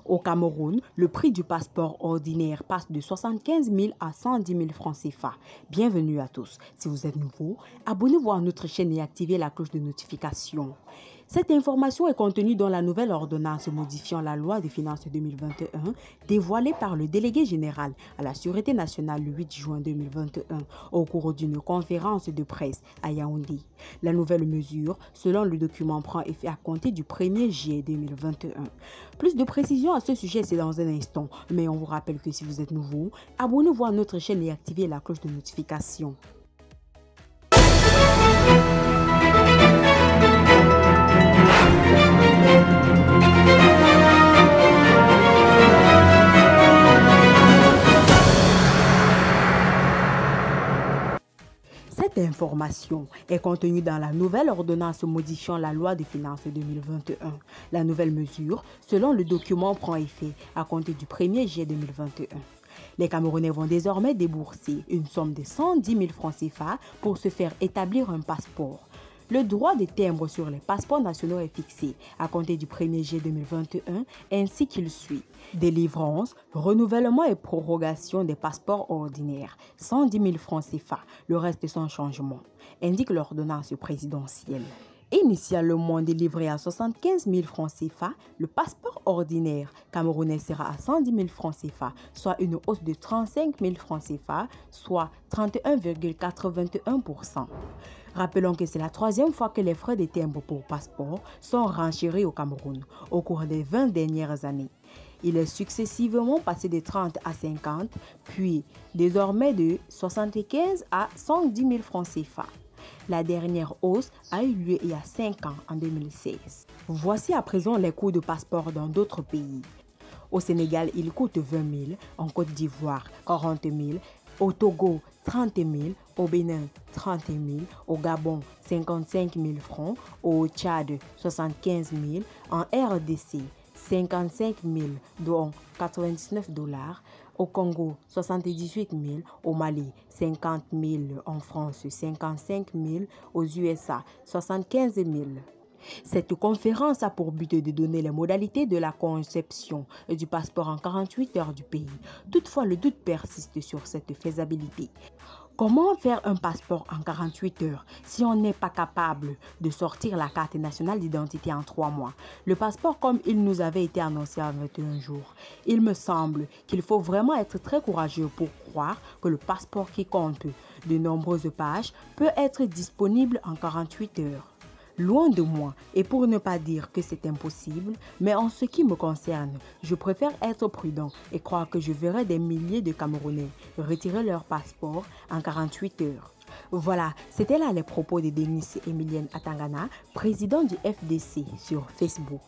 Au Cameroun, le prix du passeport ordinaire passe de 75 000 à 110 000 francs CFA. Bienvenue à tous. Si vous êtes nouveau, abonnez-vous à notre chaîne et activez la cloche de notification. Cette information est contenue dans la nouvelle ordonnance modifiant la loi des finances 2021 dévoilée par le délégué général à la Sûreté nationale le 8 juin 2021 au cours d'une conférence de presse à Yaoundé. La nouvelle mesure, selon le document, prend effet à compter du 1er juillet 2021. Plus de précisions à ce sujet, c'est dans un instant, mais on vous rappelle que si vous êtes nouveau, abonnez-vous à notre chaîne et activez la cloche de notification. Cette information est contenue dans la nouvelle ordonnance modifiant la loi des finances 2021. La nouvelle mesure, selon le document, prend effet à compter du 1er juillet 2021. Les Camerounais vont désormais débourser une somme de 110 000 francs CFA pour se faire établir un passeport. Le droit de timbre sur les passeports nationaux est fixé à compter du 1er juillet 2021 ainsi qu'il suit. Délivrance, renouvellement et prorogation des passeports ordinaires, 110 000 francs CFA, le reste sans changement, indique l'ordonnance présidentielle. Initialement délivré à 75 000 francs CFA, le passeport ordinaire camerounais sera à 110 000 francs CFA, soit une hausse de 35 000 francs CFA, soit 31,81%. Rappelons que c'est la troisième fois que les frais de timbre pour passeport sont renchéris au Cameroun au cours des 20 dernières années. Il est successivement passé de 30 à 50, puis désormais de 75 à 110 000 francs CFA. La dernière hausse a eu lieu il y a 5 ans, en 2016. Voici à présent les coûts de passeport dans d'autres pays. Au Sénégal, il coûte 20 000, en Côte d'Ivoire, 40 000, au Togo, 30 000, au Bénin, 30 000, au Gabon, 55 000 francs, au Tchad, 75 000, en RDC, 55 000, dont 99 $, au Congo, 78 000, au Mali, 50 000, en France, 55 000, aux USA, 75 000. Cette conférence a pour but de donner les modalités de la conception du passeport en 48 heures du pays. Toutefois, le doute persiste sur cette faisabilité. Comment faire un passeport en 48 heures si on n'est pas capable de sortir la carte nationale d'identité en 3 mois? Le passeport comme il nous avait été annoncé en 21 jours. Il me semble qu'il faut vraiment être très courageux pour croire que le passeport qui compte de nombreuses pages peut être disponible en 48 heures. Loin de moi, et pour ne pas dire que c'est impossible, mais en ce qui me concerne, je préfère être prudent et croire que je verrai des milliers de Camerounais retirer leur passeport en 48 heures. Voilà, c'était là les propos de Denis Emilienne Atangana, président du FDC sur Facebook.